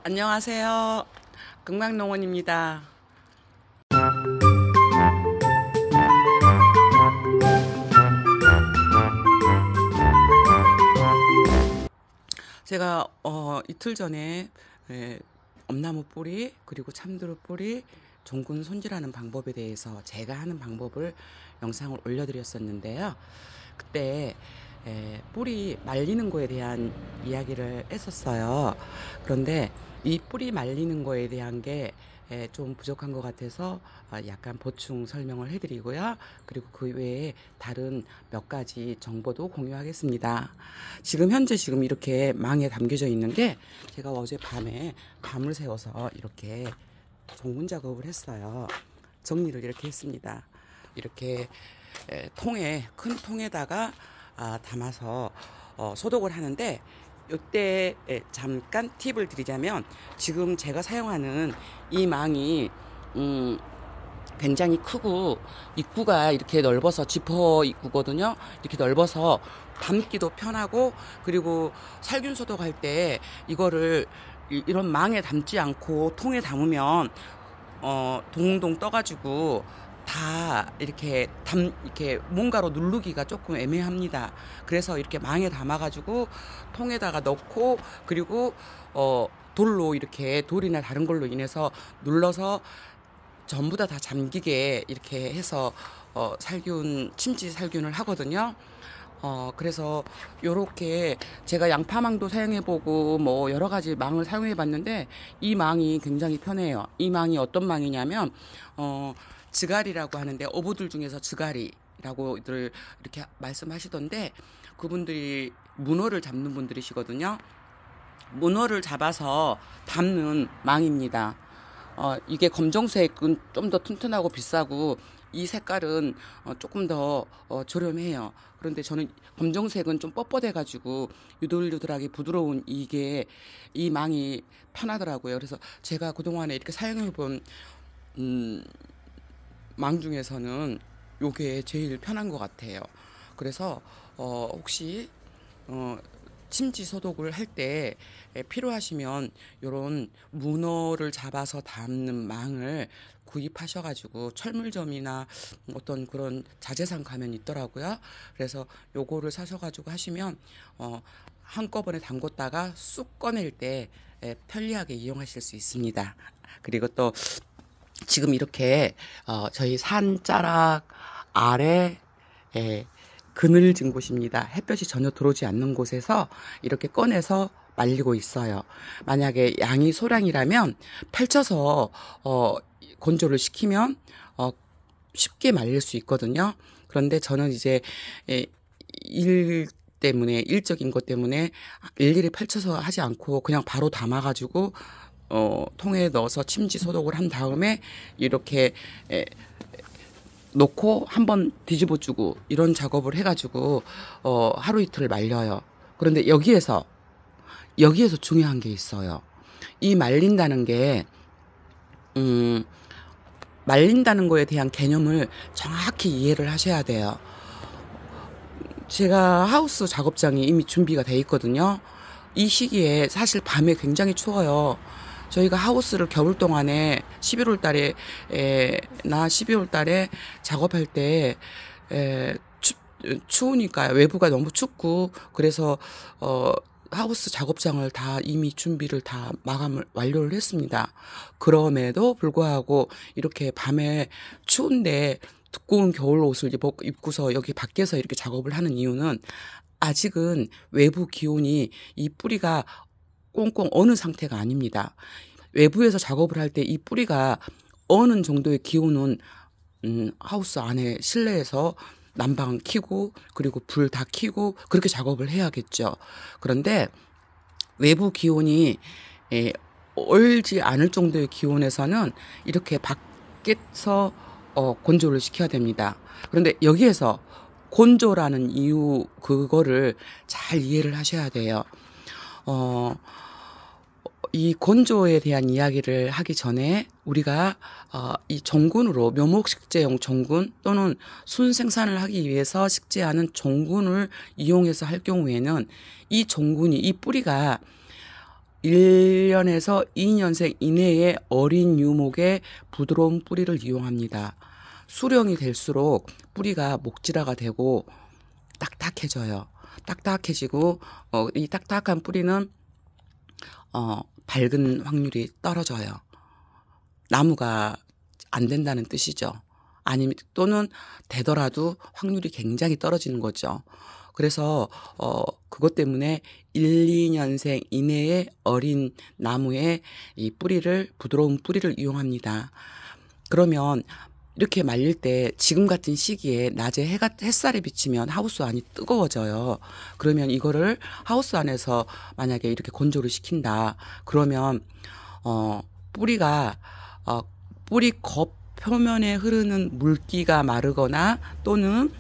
안녕하세요. 금강농원입니다. 제가 이틀 전에 엄나무 뿌리 그리고 참두루 뿌리 종근 손질하는 방법에 대해서 제가 하는 방법을 영상을 올려드렸었는데요. 그때 뿌리 말리는 거에 대한 이야기를 했었어요. 그런데 이 뿌리 말리는 거에 대한 게 좀 부족한 것 같아서 약간 보충 설명을 해드리고요. 그리고 그 외에 다른 몇 가지 정보도 공유하겠습니다. 현재 이렇게 망에 담겨져 있는 게 제가 어제 밤에 밤을 새워서 이렇게 종분 작업을 했어요. 정리를 이렇게 했습니다. 이렇게 큰 통에다가 담아서 소독을 하는데, 이때 잠깐 팁을 드리자면, 지금 제가 사용하는 이 망이 굉장히 크고 입구가 이렇게 넓어서 지퍼 입구거든요. 이렇게 넓어서 담기도 편하고, 그리고 살균 소독할 때 이거를 이런 망에 담지 않고 통에 담으면 동동 떠가지고 다 이렇게 뭔가로 누르기가 조금 애매합니다. 그래서 이렇게 망에 담아가지고 통에다가 넣고, 그리고 돌로 이렇게 돌이나 다른 걸로 인해서 눌러서 전부 다 잠기게 이렇게 해서 침지 살균을 하거든요. 그래서 요렇게 제가 양파망도 사용해보고 뭐 여러 가지 망을 사용해봤는데, 이 망이 굉장히 편해요. 이 망이 어떤 망이냐면 즈갈이라고 하는데, 어부들 중에서 즈갈이라고들 이렇게 말씀하시던데, 그분들이 문어를 잡는 분들이시거든요. 문어를 잡아서 담는 망입니다. 이게 검정색은 좀 더 튼튼하고 비싸고, 이 색깔은 조금 더 저렴해요. 그런데 저는 검정색은 좀 뻣뻣해가지고 유들유들하게 부드러운 이 망이 편하더라고요. 그래서 제가 그동안에 이렇게 사용해본 망 중에서는 요게 제일 편한 것 같아요. 그래서 혹시 침지 소독을 할 때 필요하시면 요런 문어를 잡아서 담는 망을 구입하셔가지고, 철물점이나 어떤 그런 자재상 가면 있더라고요. 그래서 요거를 사셔가지고 하시면 한꺼번에 담궜다가 쑥 꺼낼 때 편리하게 이용하실 수 있습니다. 그리고 또 지금 이렇게 저희 산자락 아래 그늘진 곳입니다. 햇볕이 전혀 들어오지 않는 곳에서 이렇게 꺼내서 말리고 있어요. 만약에 양이 소량이라면 펼쳐서 건조를 시키면 쉽게 말릴 수 있거든요. 그런데 저는 이제 일적인 것 때문에 일일이 펼쳐서 하지 않고 그냥 바로 담아가지고 통에 넣어서 침지 소독을 한 다음에 이렇게 놓고 한번 뒤집어 주고 이런 작업을 해가지고 하루 이틀 말려요. 그런데 여기에서 중요한 게 있어요. 이 말린다는 게 말린다는 거에 대한 개념을 정확히 이해를 하셔야 돼요. 제가 하우스 작업장이 이미 준비가 돼 있거든요. 이 시기에 사실 밤에 굉장히 추워요. 저희가 하우스를 겨울 동안에 11월 달에 나 12월 달에 작업할 때 추우니까요. 외부가 너무 춥고, 그래서 하우스 작업장을 다 이미 준비를 다 마감을 완료를 했습니다. 그럼에도 불구하고 이렇게 밤에 추운데 두꺼운 겨울 옷을 입고서 여기 밖에서 이렇게 작업을 하는 이유는, 아직은 외부 기온이 이 뿌리가 꽁꽁 어느 상태가 아닙니다. 외부에서 작업을 할 때 이 뿌리가 어느 정도의 기온은 하우스 안에 실내에서 난방 켜고 그리고 불 다 켜고 그렇게 작업을 해야겠죠. 그런데 외부 기온이 얼지 않을 정도의 기온에서는 이렇게 밖에서 건조를 시켜야 됩니다. 그런데 여기에서 건조라는 이유, 그거를 잘 이해를 하셔야 돼요. 이 건조에 대한 이야기를 하기 전에 우리가 이 종군으로 묘목식재용 종군 또는 순생산을 하기 위해서 식재하는 종군을 이용해서 할 경우에는 이 종군이, 이 뿌리가 1년에서 2년생 이내의 어린 유목의 부드러운 뿌리를 이용합니다. 수령이 될수록 뿌리가 목질화가 되고 딱딱해져요. 딱딱해지고 이 딱딱한 뿌리는 밝은 확률이 떨어져요. 나무가 안 된다는 뜻이죠. 아니면 또는 되더라도 확률이 굉장히 떨어지는 거죠. 그래서 그것 때문에 1, 2년생 이내의 어린 나무의 이 뿌리를 부드러운 뿌리를 이용합니다. 그러면 이렇게 말릴 때 지금 같은 시기에 낮에 햇살에 비치면 하우스 안이 뜨거워져요. 그러면 이거를 하우스 안에서 만약에 이렇게 건조를 시킨다. 그러면 뿌리가 뿌리 겉 표면에 흐르는 물기가 마르거나 또는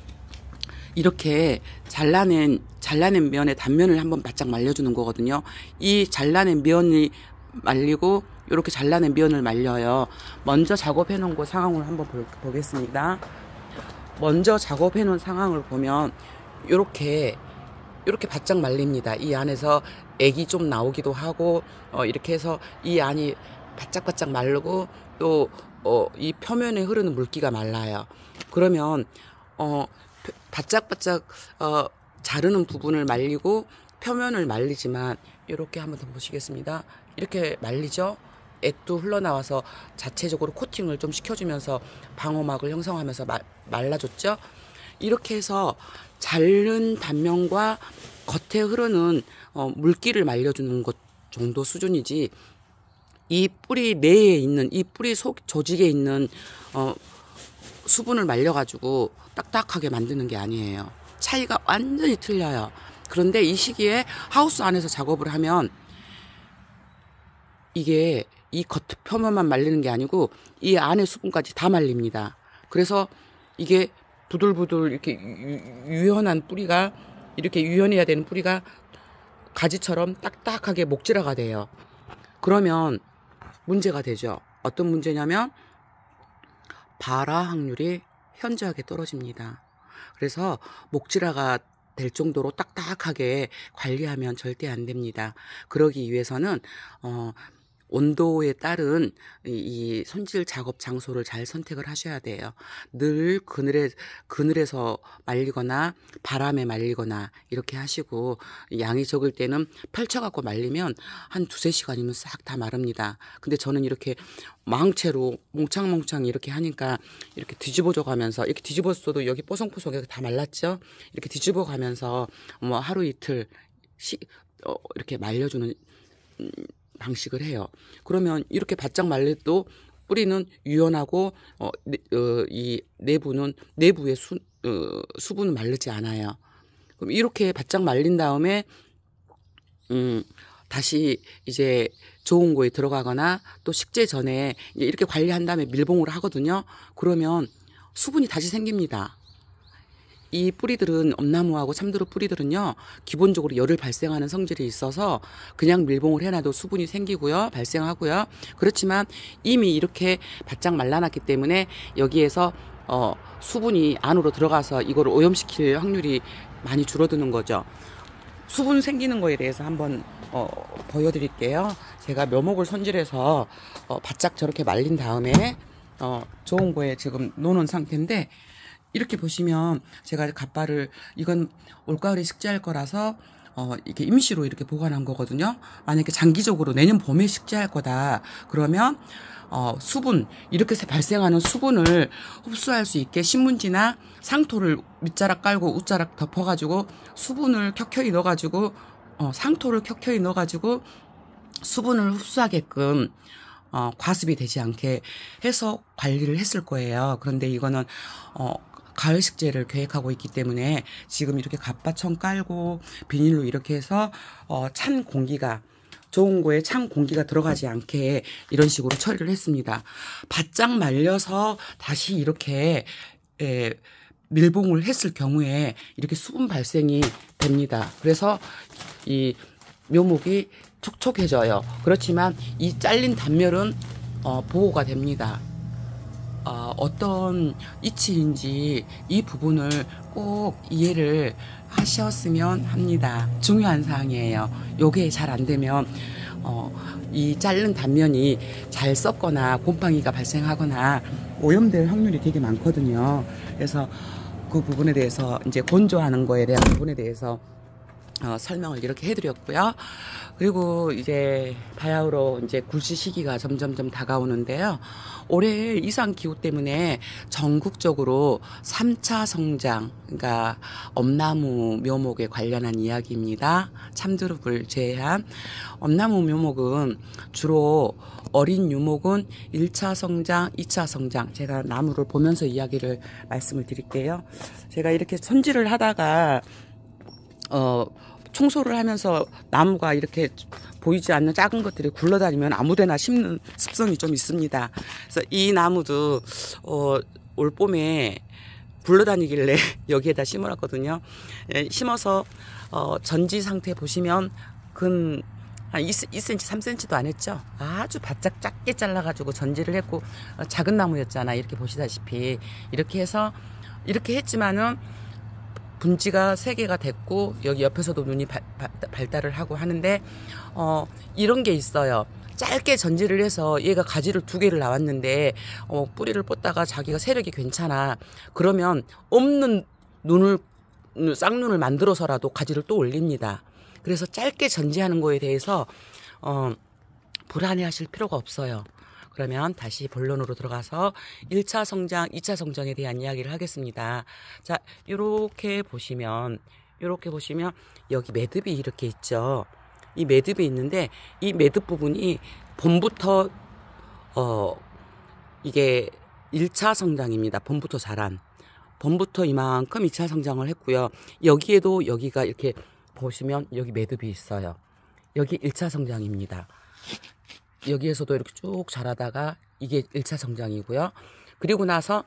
이렇게 잘라낸 면의 단면을 한번 바짝 말려주는 거거든요. 이 잘라낸 면이 말리고 이렇게 잘라낸 면을 말려요. 먼저 작업해 놓은 그 상황을 한번 보겠습니다. 먼저 작업해 놓은 상황을 보면 이렇게 바짝 말립니다. 이 안에서 액이 좀 나오기도 하고 이렇게 해서 이 안이 바짝바짝 마르고 또 이 표면에 흐르는 물기가 말라요. 그러면 바짝바짝 자르는 부분을 말리고 표면을 말리지만 이렇게 한번 더 보시겠습니다. 이렇게 말리죠. 액도 흘러나와서 자체적으로 코팅을 좀 시켜주면서 방어막을 형성하면서 말라줬죠. 이렇게 해서 자른 단면과 겉에 흐르는 물기를 말려주는 것 정도 수준이지, 이 뿌리 내에 있는 이 뿌리 속 조직에 있는 수분을 말려가지고 딱딱하게 만드는 게 아니에요. 차이가 완전히 틀려요. 그런데 이 시기에 하우스 안에서 작업을 하면 이게 이 겉 표면만 말리는 게 아니고 이 안에 수분까지 다 말립니다. 그래서 이게 부들부들 이렇게 유연한 뿌리가, 이렇게 유연해야 되는 뿌리가 가지처럼 딱딱하게 목질화가 돼요. 그러면 문제가 되죠. 어떤 문제냐면 발화 확률이 현저하게 떨어집니다. 그래서 목질화가 될 정도로 딱딱하게 관리하면 절대 안 됩니다. 그러기 위해서는 온도에 따른 이 손질 작업 장소를 잘 선택을 하셔야 돼요. 늘 그늘에서 말리거나 바람에 말리거나 이렇게 하시고, 양이 적을 때는 펼쳐갖고 말리면 한 2-3시간이면 싹 다 마릅니다. 근데 저는 이렇게 망채로 몽창몽창 이렇게 하니까 이렇게 뒤집어져 가면서, 이렇게 뒤집었어도 여기 뽀송뽀송하게 다 말랐죠? 이렇게 뒤집어 가면서 뭐 하루 이틀 이렇게 말려주는 방식을 해요. 그러면 이렇게 바짝 말려도 뿌리는 유연하고 이 내부의 수분은 마르지 않아요. 그럼 이렇게 바짝 말린 다음에 다시 이제 좋은 거에 들어가거나 또 식재 전에 이렇게 관리한 다음에 밀봉을 하거든요. 그러면 수분이 다시 생깁니다. 이 뿌리들은, 엄나무하고 참드루 뿌리들은요, 기본적으로 열을 발생하는 성질이 있어서 그냥 밀봉을 해놔도 수분이 생기고요, 발생하고요. 그렇지만 이미 이렇게 바짝 말라놨기 때문에 여기에서 수분이 안으로 들어가서 이거를 오염시킬 확률이 많이 줄어드는 거죠. 수분 생기는 거에 대해서 한번 보여드릴게요. 제가 묘목을 손질해서 바짝 저렇게 말린 다음에 좋은 거에 지금 놓는 상태인데, 이렇게 보시면 제가 갓바를, 이건 올가을에 식재할 거라서 이렇게 임시로 이렇게 보관한 거거든요. 만약에 장기적으로 내년 봄에 식재할 거다 그러면 수분, 이렇게 발생하는 수분을 흡수할 수 있게 신문지나 상토를 밑자락 깔고 웃자락 덮어가지고 수분을 켜켜이 넣어가지고 상토를 켜켜이 넣어가지고 수분을 흡수하게끔 과습이 되지 않게 해서 관리를 했을 거예요. 그런데 이거는 가을 식재를 계획하고 있기 때문에 지금 이렇게 갓바청 깔고 비닐로 이렇게 해서 찬 공기가, 좋은 거에 찬 공기가 들어가지 않게 이런 식으로 처리를 했습니다. 바짝 말려서 다시 이렇게 밀봉을 했을 경우에 이렇게 수분 발생이 됩니다. 그래서 이 묘목이 촉촉해져요. 그렇지만 이 잘린 단면은 보호가 됩니다. 어떤 이치인지 이 부분을 꼭 이해를 하셨으면 합니다. 중요한 사항이에요. 요게 잘 안 되면 이 자른 단면이 잘 썩거나 곰팡이가 발생하거나 오염될 확률이 되게 많거든요. 그래서 그 부분에 대해서 이제 건조하는 거에 대한 부분에 대해서 설명을 이렇게 해드렸고요. 그리고 이제 바야흐로 이제 굴시 시기가 점점점 다가오는데요. 올해 이상 기후 때문에 전국적으로 3차 성장, 그러니까 엄나무 묘목에 관련한 이야기입니다. 참드룹을 제외한 엄나무 묘목은 주로 어린 유목은 1차 성장, 2차 성장. 제가 나무를 보면서 이야기를 말씀을 드릴게요. 제가 이렇게 손질을 하다가 청소를 하면서 나무가 이렇게 보이지 않는 작은 것들이 굴러다니면 아무데나 심는 습성이 좀 있습니다. 그래서 이 나무도 올 봄에 굴러다니길래 여기에다 심어놨거든요. 심어서 전지 상태 보시면 한 2cm, 3cm도 안 했죠. 아주 바짝 작게 잘라가지고 전지를 했고 작은 나무였잖아. 이렇게 보시다시피 이렇게 해서 이렇게 했지만은 분지가 3개가 됐고 여기 옆에서도 눈이 발달을 하고 하는데 이런 게 있어요. 짧게 전지를 해서 얘가 가지를 2개를 나왔는데 뿌리를 뽑다가 자기가 세력이 괜찮아. 그러면 없는 쌍눈을 만들어서라도 가지를 또 올립니다. 그래서 짧게 전지하는 거에 대해서 불안해하실 필요가 없어요. 그러면 다시 본론으로 들어가서 1차 성장, 2차 성장에 대한 이야기를 하겠습니다. 자, 이렇게 보시면 여기 매듭이 이렇게 있죠. 이 매듭이 있는데 이 매듭 부분이 봄부터 이게 1차 성장입니다. 봄부터 자란. 봄부터 이만큼 2차 성장을 했고요. 여기에도 여기가 이렇게 보시면 여기 매듭이 있어요. 여기 1차 성장입니다. 여기에서도 이렇게 쭉 자라다가 이게 1차 성장이고요. 그리고 나서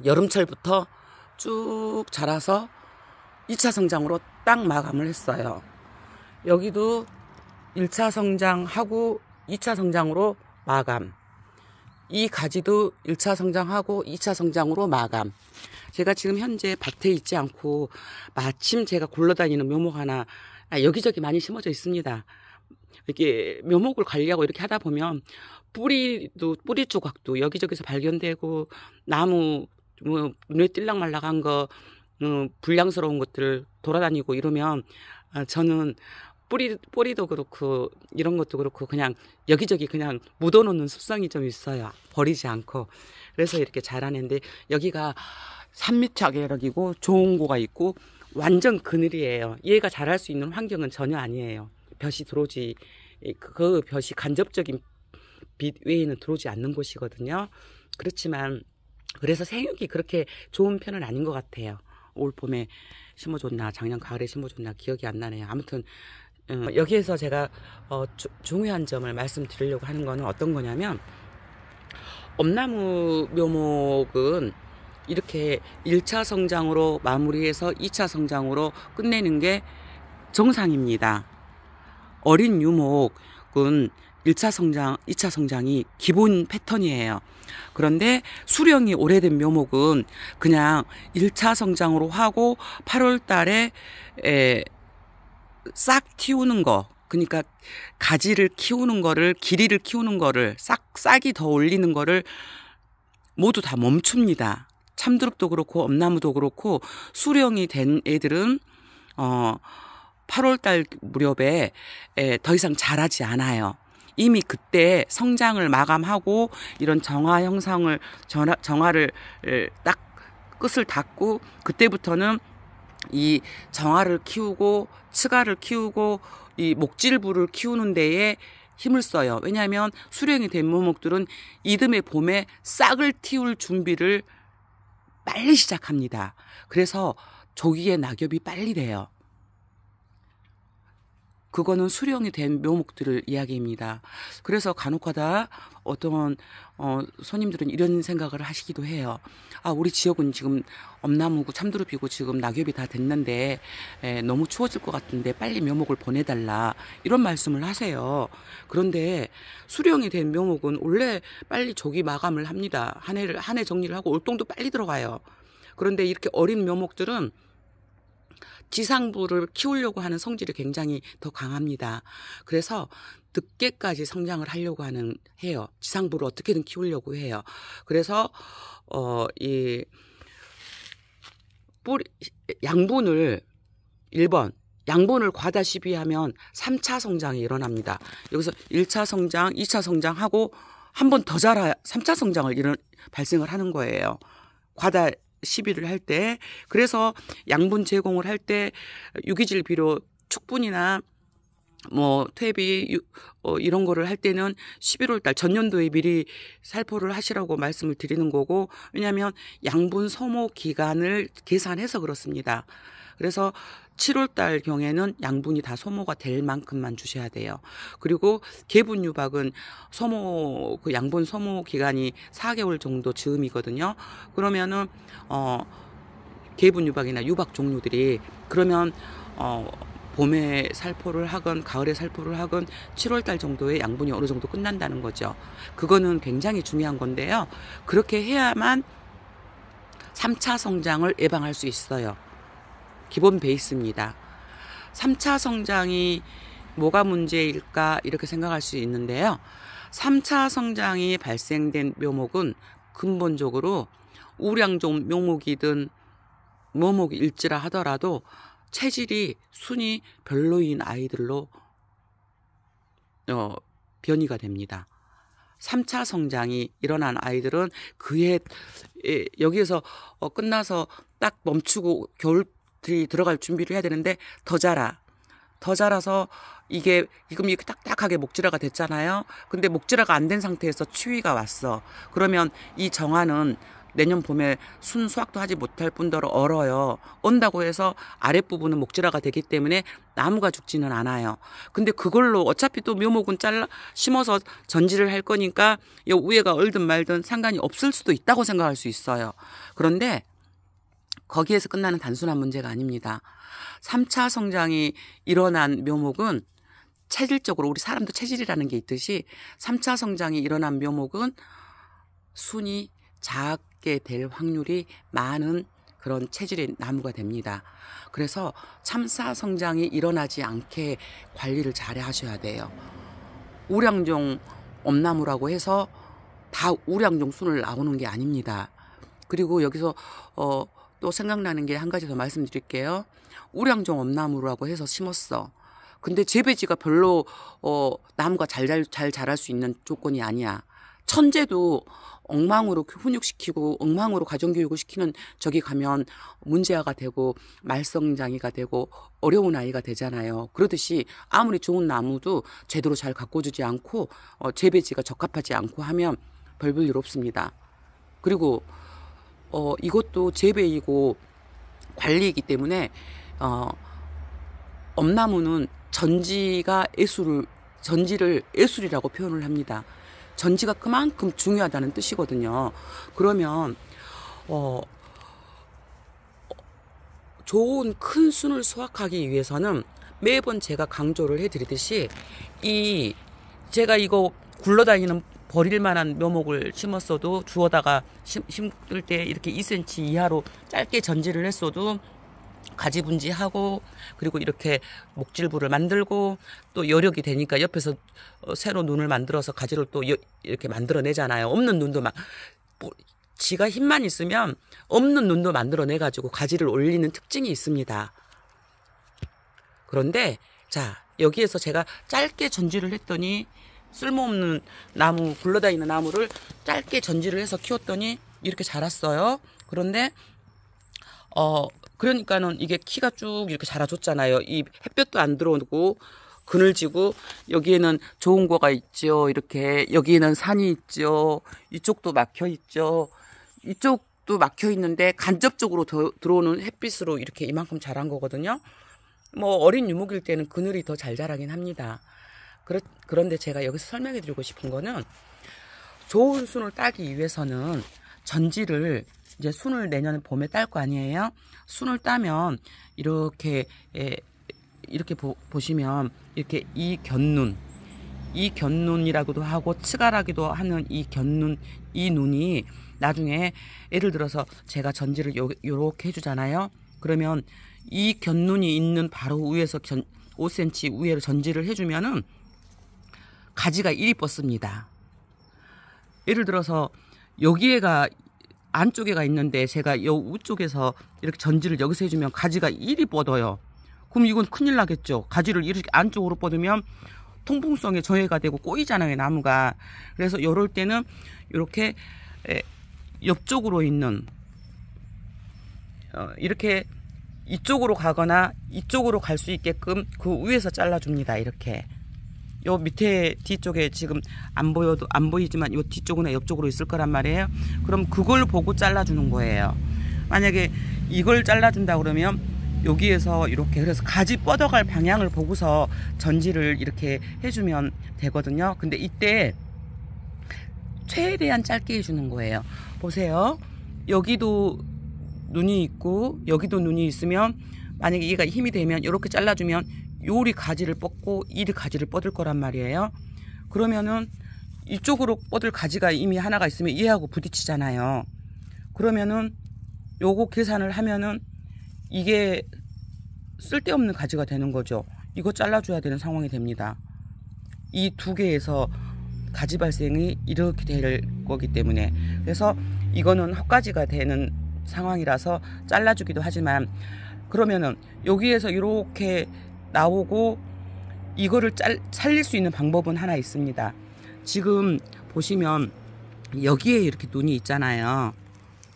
여름철부터 쭉 자라서 2차 성장으로 딱 마감을 했어요. 여기도 1차 성장하고 2차 성장으로 마감. 이 가지도 1차 성장하고 2차 성장으로 마감. 제가 지금 현재 밭에 있지 않고 마침 제가 굴러다니는 묘목 하나 여기저기 많이 심어져 있습니다. 이렇게 묘목을 관리하고 이렇게 하다 보면 뿌리 조각도 여기저기서 발견되고 나무 눈에 뜰락말락한 거 불량스러운 것들 돌아다니고 이러면 저는 뿌리도 그렇고 이런 것도 그렇고 그냥 여기저기 그냥 묻어놓는 습성이 좀 있어요. 버리지 않고. 그래서 이렇게 자라는데 여기가 산미차계력이고 좋은 고가 있고 완전 그늘이에요. 얘가 자랄 수 있는 환경은 전혀 아니에요. 볕이 들어오지, 그 볕이 간접적인 빛 외에는 들어오지 않는 곳이거든요. 그렇지만 그래서 생육이 그렇게 좋은 편은 아닌 것 같아요. 올 봄에 심어줬나 작년 가을에 심어줬나 기억이 안 나네요. 아무튼 여기에서 제가 중요한 점을 말씀드리려고 하는 거는 어떤 거냐면 엄나무 묘목은 이렇게 1차 성장으로 마무리해서 2차 성장으로 끝내는 게 정상입니다. 어린 유목은 1차 성장, 2차 성장이 기본 패턴이에요. 그런데 수령이 오래된 묘목은 그냥 1차 성장으로 하고 8월 달에 싹 틔우는 거, 그러니까 가지를 키우는 거를, 길이를 키우는 거를, 싹이 더 올리는 거를 모두 다 멈춥니다. 참드룹도 그렇고 엄나무도 그렇고 수령이 된 애들은 8월달 무렵에 더 이상 자라지 않아요. 이미 그때 성장을 마감하고 이런 정화 형성을 정화를 딱 끝을 닫고 그때부터는 이 정화를 키우고 치가를 키우고 이 목질부를 키우는 데에 힘을 써요. 왜냐하면 수령이 된 묘목들은 이듬해 봄에 싹을 틔울 준비를 빨리 시작합니다. 그래서 조기에 낙엽이 빨리 돼요. 그거는 수령이 된 묘목들을 이야기입니다. 그래서 간혹가다 어떤 손님들은 이런 생각을 하시기도 해요. 아, 우리 지역은 지금 엄나무고 참드룹이고 지금 낙엽이 다 됐는데 너무 추워질 것 같은데 빨리 묘목을 보내달라 이런 말씀을 하세요. 그런데 수령이 된 묘목은 원래 빨리 조기 마감을 합니다. 한 해 정리를 하고 올동도 빨리 들어가요. 그런데 이렇게 어린 묘목들은 지상부를 키우려고 하는 성질이 굉장히 더 강합니다. 그래서 늦게까지 성장을 하려고 해요. 지상부를 어떻게든 키우려고 해요. 그래서 이 뿌리 양분을 1번 양분을 과다 시비하면 3차 성장이 일어납니다. 여기서 1차 성장, 2차 성장하고 한 번 더 자라야 3차 성장을 발생을 하는 거예요. 과다 시비를 할 때. 그래서 양분 제공을 할 때 유기질 비료 축분이나 뭐 퇴비 이런 거를 할 때는 11월 달 전년도에 미리 살포를 하시라고 말씀을 드리는 거고, 왜냐하면 양분 소모 기간을 계산해서 그렇습니다. 그래서 7월 달 경에는 양분이 다 소모가 될 만큼만 주셔야 돼요. 그리고 개분 유박은 그 양분 소모 기간이 4개월 정도 즈음이거든요. 그러면은 개분 유박이나 유박 종류들이 그러면 봄에 살포를 하건 가을에 살포를 하건 7월 달 정도에 양분이 어느 정도 끝난다는 거죠. 그거는 굉장히 중요한 건데요. 그렇게 해야만 3차 성장을 예방할 수 있어요. 기본 베이스입니다. 3차 성장이 뭐가 문제일까 이렇게 생각할 수 있는데요. 3차 성장이 발생된 묘목은 근본적으로 우량종 묘목이든 뭐목일지라 하더라도 체질이 순이 별로인 아이들로 변이가 됩니다. 3차 성장이 일어난 아이들은 그해 여기에서 끝나서 딱 멈추고 겨울이 들어갈 준비를 해야 되는데 더 자라서 이게 지금 이렇게 딱딱하게 목질화가 됐잖아요. 근데 목질화가 안 된 상태에서 추위가 왔어. 그러면 이 정화는 내년 봄에 순 수확도 하지 못할 뿐더러 얼어요. 온다고 해서 아랫부분은 목질화가 되기 때문에 나무가 죽지는 않아요. 근데 그걸로 어차피 또 묘목은 심어서 전지를 할 거니까 이 위에가 얼든 말든 상관이 없을 수도 있다고 생각할 수 있어요. 그런데 거기에서 끝나는 단순한 문제가 아닙니다. 3차 성장이 일어난 묘목은 체질적으로 우리 사람도 체질이라는 게 있듯이 3차 성장이 일어난 묘목은 순이 작게 될 확률이 많은 그런 체질의 나무가 됩니다. 그래서 3차 성장이 일어나지 않게 관리를 잘 하셔야 돼요. 우량종 엄나무라고 해서 다 우량종 순을 나오는 게 아닙니다. 그리고 여기서 또 생각나는 게 한 가지 더 말씀드릴게요. 우량종 엄나무라고 해서 심었어. 근데 재배지가 별로 나무가 잘 자랄 수 있는 조건이 아니야. 천재도 엉망으로 훈육시키고 엉망으로 가정교육을 시키는 저기 가면 문제아가 되고 말썽장이가 되고 어려운 아이가 되잖아요. 그러듯이 아무리 좋은 나무도 제대로 잘 가꿔주지 않고 재배지가 적합하지 않고 하면 별 볼 일 없습니다. 그리고 이것도 재배이고 관리이기 때문에 엄나무는 전지를 예술이라고 표현을 합니다. 전지가 그만큼 중요하다는 뜻이거든요. 그러면 좋은 큰 순을 수확하기 위해서는 매번 제가 강조를 해드리듯이 제가 이거 굴러다니는 버릴 만한 묘목을 심었어도 주워다가 심을 때 이렇게 2cm 이하로 짧게 전지를 했어도 가지 분지하고 그리고 이렇게 목질부를 만들고 또 여력이 되니까 옆에서 새로 눈을 만들어서 가지를 또 이렇게 만들어내잖아요. 없는 눈도 지가 힘만 있으면 없는 눈도 만들어내가지고 가지를 올리는 특징이 있습니다. 그런데 자 여기에서 제가 짧게 전지를 했더니 쓸모없는 나무 굴러다니는 나무를 짧게 전지를 해서 키웠더니 이렇게 자랐어요. 그런데 그러니까는 이게 키가 쭉 이렇게 자라줬잖아요. 이 햇볕도 안 들어오고 그늘지고 여기에는 좋은 거가 있죠. 이렇게 여기에는 산이 있죠. 이쪽도 막혀 있죠. 이쪽도 막혀 있는데 간접적으로 들어오는 햇빛으로 이렇게 이만큼 자란 거거든요. 뭐 어린 유목일 때는 그늘이 더 잘 자라긴 합니다. 그런데 제가 여기서 설명해 드리고 싶은 거는 좋은 순을 따기 위해서는 전지를 이제 순을 내년 봄에 딸 거 아니에요. 순을 따면 이렇게 보시면 이렇게 이 견눈이라고도 하고 츠가라기도 하는 이 견눈, 이 눈이 나중에 예를 들어서 제가 전지를 요렇게 해주잖아요. 그러면 이 곁눈이 있는 바로 위에서 5cm 위에로 전지를 해주면은 가지가 이리 뻗습니다. 예를 들어서 여기에가 안쪽에가 있는데 제가 요 우쪽에서 이렇게 전지를 여기서 해주면 가지가 이리 뻗어요. 그럼 이건 큰일 나겠죠. 가지를 이렇게 안쪽으로 뻗으면 통풍성에 저해가 되고 꼬이잖아요, 나무가. 그래서 이럴 때는 이렇게 옆쪽으로 있는 이렇게 이쪽으로 가거나 이쪽으로 갈 수 있게끔 그 위에서 잘라줍니다. 이렇게 요 밑에 뒤쪽에 지금 안 보이지만 요 뒤쪽이나 옆쪽으로 있을 거란 말이에요. 그럼 그걸 보고 잘라주는 거예요. 만약에 이걸 잘라준다 그러면 여기에서 이렇게, 그래서 가지 뻗어갈 방향을 보고서 전지를 이렇게 해주면 되거든요. 근데 이때 최대한 짧게 해주는 거예요. 보세요. 여기도 눈이 있고 여기도 눈이 있으면 만약에 얘가 힘이 되면 이렇게 잘라주면 요리 가지를 뻗고 이리 가지를 뻗을 거란 말이에요. 그러면은 이쪽으로 뻗을 가지가 이미 하나가 있으면 얘하고 부딪히잖아요. 그러면은 요거 계산을 하면은 이게 쓸데없는 가지가 되는 거죠. 이거 잘라줘야 되는 상황이 됩니다. 이 두 개에서 가지 발생이 이렇게 될 거기 때문에. 그래서 이거는 헛가지가 되는 상황이라서 잘라주기도 하지만, 그러면은 여기에서 이렇게 나오고 이거를 살릴 수 있는 방법은 하나 있습니다. 지금 보시면 여기에 이렇게 눈이 있잖아요.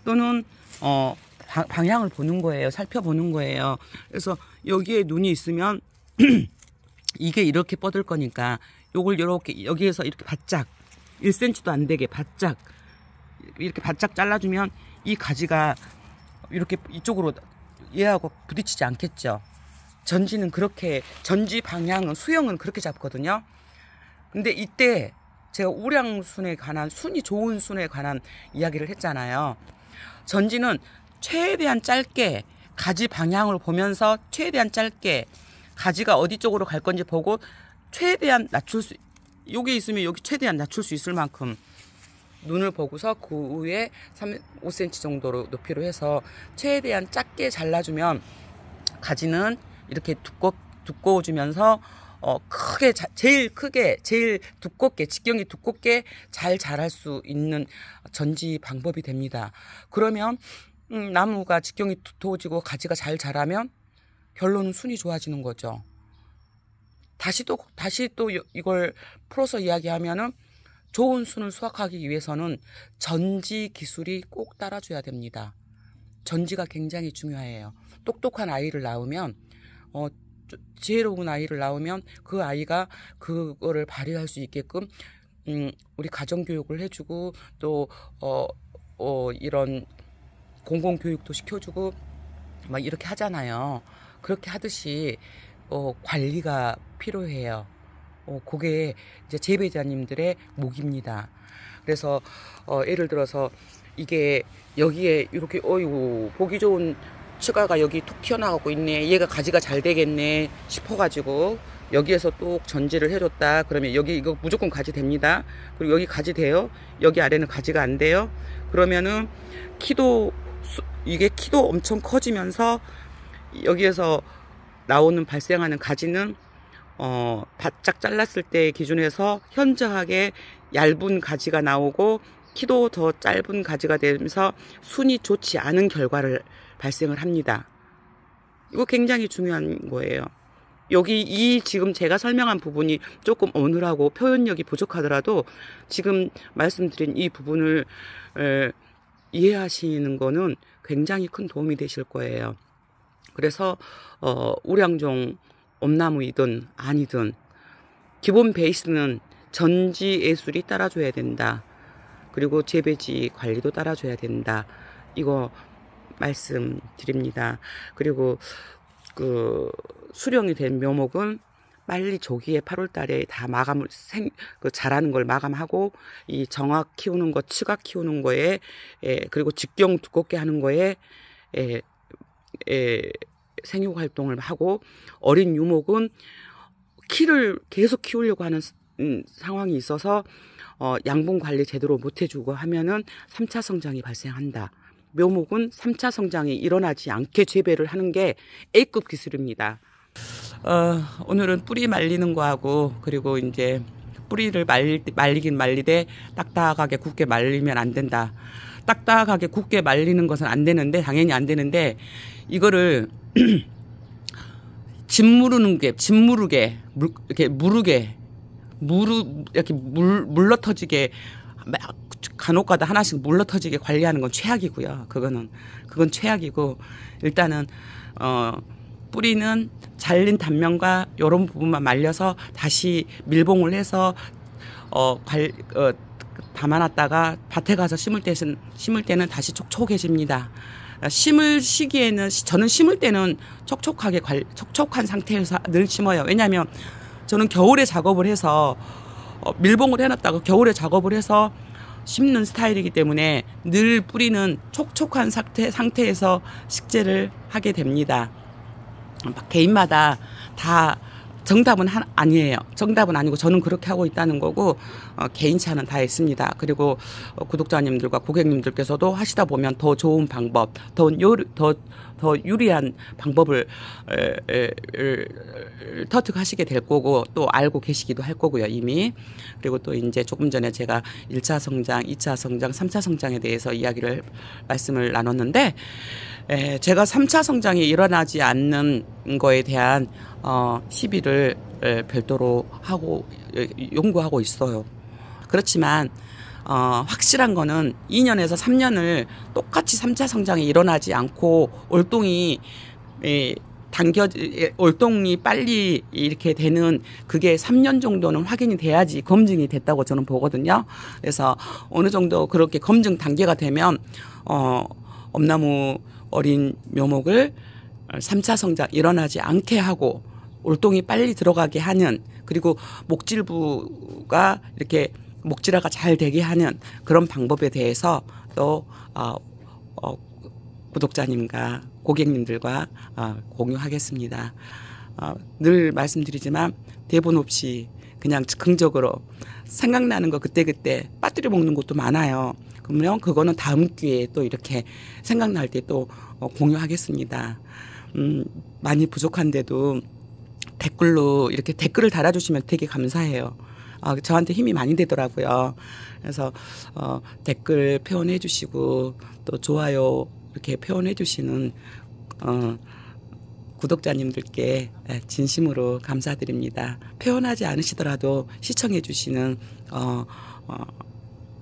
또는 방향을 보는 거예요. 살펴보는 거예요. 그래서 여기에 눈이 있으면 이게 이렇게 뻗을 거니까 요걸 이렇게 여기에서 이렇게 바짝 1cm도 안 되게 바짝 이렇게 바짝 잘라주면 이 가지가 이렇게 이쪽으로 얘하고 부딪히지 않겠죠. 전지는 그렇게, 전지 방향은 수형은 그렇게 잡거든요. 근데 이때 제가 우량순에 관한, 순이 좋은 순에 관한 이야기를 했잖아요. 전지는 최대한 짧게 가지 방향을 보면서 최대한 짧게 가지가 어디 쪽으로 갈 건지 보고 최대한 낮출 수, 여기 있으면 여기 최대한 낮출 수 있을 만큼 눈을 보고서 그 위에 5cm 정도로 높이로 해서 최대한 작게 잘라주면 가지는 이렇게 두꺼워지면서 제일 크게, 제일 두껍게, 직경이 두껍게 잘 자랄 수 있는 전지 방법이 됩니다. 그러면 나무가 직경이 두터워지고 가지가 잘 자라면 결론은 순이 좋아지는 거죠. 다시 또 이걸 풀어서 이야기하면은 좋은 순을 수확하기 위해서는 전지 기술이 꼭 따라줘야 됩니다. 전지가 굉장히 중요해요. 똑똑한 아이를 낳으면 지혜로운 아이를 낳으면 그 아이가 그거를 발휘할 수 있게끔 우리 가정교육을 해주고 또 이런 공공교육도 시켜주고 막 이렇게 하잖아요. 그렇게 하듯이 관리가 필요해요. 그게 이제 재배자님들의 몫입니다. 그래서 예를 들어서 이게 여기에 이렇게 어이구 보기 좋은 추가가 여기 툭 튀어나가고 있네, 얘가 가지가 잘 되겠네 싶어가지고 여기에서 또 전지를 해줬다 그러면 여기 이거 무조건 가지 됩니다. 그리고 여기 가지 돼요. 여기 아래는 가지가 안 돼요. 그러면은 이게 키도 엄청 커지면서 여기에서 나오는 발생하는 가지는 바짝 잘랐을 때 기준에서 현저하게 얇은 가지가 나오고 키도 더 짧은 가지가 되면서 순이 좋지 않은 결과를 발생을 합니다. 이거 굉장히 중요한 거예요. 여기 지금 제가 설명한 부분이 조금 어눌하고 표현력이 부족하더라도 지금 말씀드린 이 부분을 이해하시는 거는 굉장히 큰 도움이 되실 거예요. 그래서 우량종 엄나무이든 아니든 기본 베이스는 전지 예술이 따라줘야 된다. 그리고 재배지 관리도 따라줘야 된다. 이거 말씀드립니다. 그리고 그 수령이 된 묘목은 빨리 조기에 8월달에 다 마감을 자라는 걸 마감하고 이 정확 키우는 거, 치각 키우는 거에 그리고 직경 두껍게 하는 거에 생육 활동을 하고, 어린 유목은 키를 계속 키우려고 하는 상황이 있어서 양분 관리 제대로 못 해주고 하면은 3차 성장이 발생한다. 묘목은 3차 성장이 일어나지 않게 재배를 하는 게 A급 기술입니다. 오늘은 뿌리 말리는 거하고, 그리고 이제 뿌리를 말리긴 말리되 딱딱하게 굳게 말리면 안 된다. 딱딱하게 굳게 말리는 것은 안 되는데, 당연히 안 되는데, 이거를 이렇게 물러 터지게, 간혹가다 하나씩 물러 터지게 관리하는 건 최악이고요. 그건 최악이고, 일단은 뿌리는 잘린 단면과 이런 부분만 말려서 다시 밀봉을 해서 담아놨다가 밭에 가서 심을 때는 다시 촉촉해집니다. 심을 시기에는, 저는 심을 때는 촉촉한 상태에서 늘 심어요. 왜냐하면 저는 겨울에 작업을 해서 밀봉을 해놨다가 겨울에 작업을 해서 심는 스타일이기 때문에 늘 뿌리는 촉촉한 상태에서 식재를 하게 됩니다. 개인마다 다 정답은 아니에요. 정답은 아니고 저는 그렇게 하고 있다는 거고, 개인차는 다 있습니다. 그리고 구독자님들과 고객님들께서도 하시다 보면 더 좋은 방법, 더 유리한 방법을 터득하시게 될 거고, 또 알고 계시기도 할 거고요, 이미. 그리고 또 이제 조금 전에 제가 1차 성장, 2차 성장, 3차 성장에 대해서 말씀을 나눴는데, 제가 3차 성장이 일어나지 않는 거에 대한 시비를 별도로 연구하고 있어요. 그렇지만 확실한 거는 2년에서 3년을 똑같이 3차 성장이 일어나지 않고 올동이 빨리 이렇게 되는, 그게 3년 정도는 확인이 돼야지 검증이 됐다고 저는 보거든요. 그래서 어느 정도 그렇게 검증 단계가 되면 엄나무 어린 묘목을 3차 성장 일어나지 않게 하고 올동이 빨리 들어가게 하는, 그리고 목질부가 이렇게 목질화가 잘 되게 하는 그런 방법에 대해서 또 구독자님과 고객님들과 공유하겠습니다. 늘 말씀드리지만 대본 없이 그냥 즉흥적으로 생각나는 거 그때그때 빠뜨려 먹는 것도 많아요. 그러면 그거는 다음 기회에 또 이렇게 생각날 때 또 공유하겠습니다. 많이 부족한데도 댓글로 이렇게 댓글을 달아주시면 되게 감사해요. 저한테 힘이 많이 되더라고요. 그래서 댓글 표현해 주시고 또 좋아요 이렇게 표현해 주시는 구독자님들께 진심으로 감사드립니다. 표현하지 않으시더라도 시청해 주시는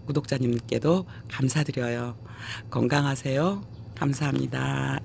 구독자님들께도 감사드려요. 건강하세요. 감사합니다.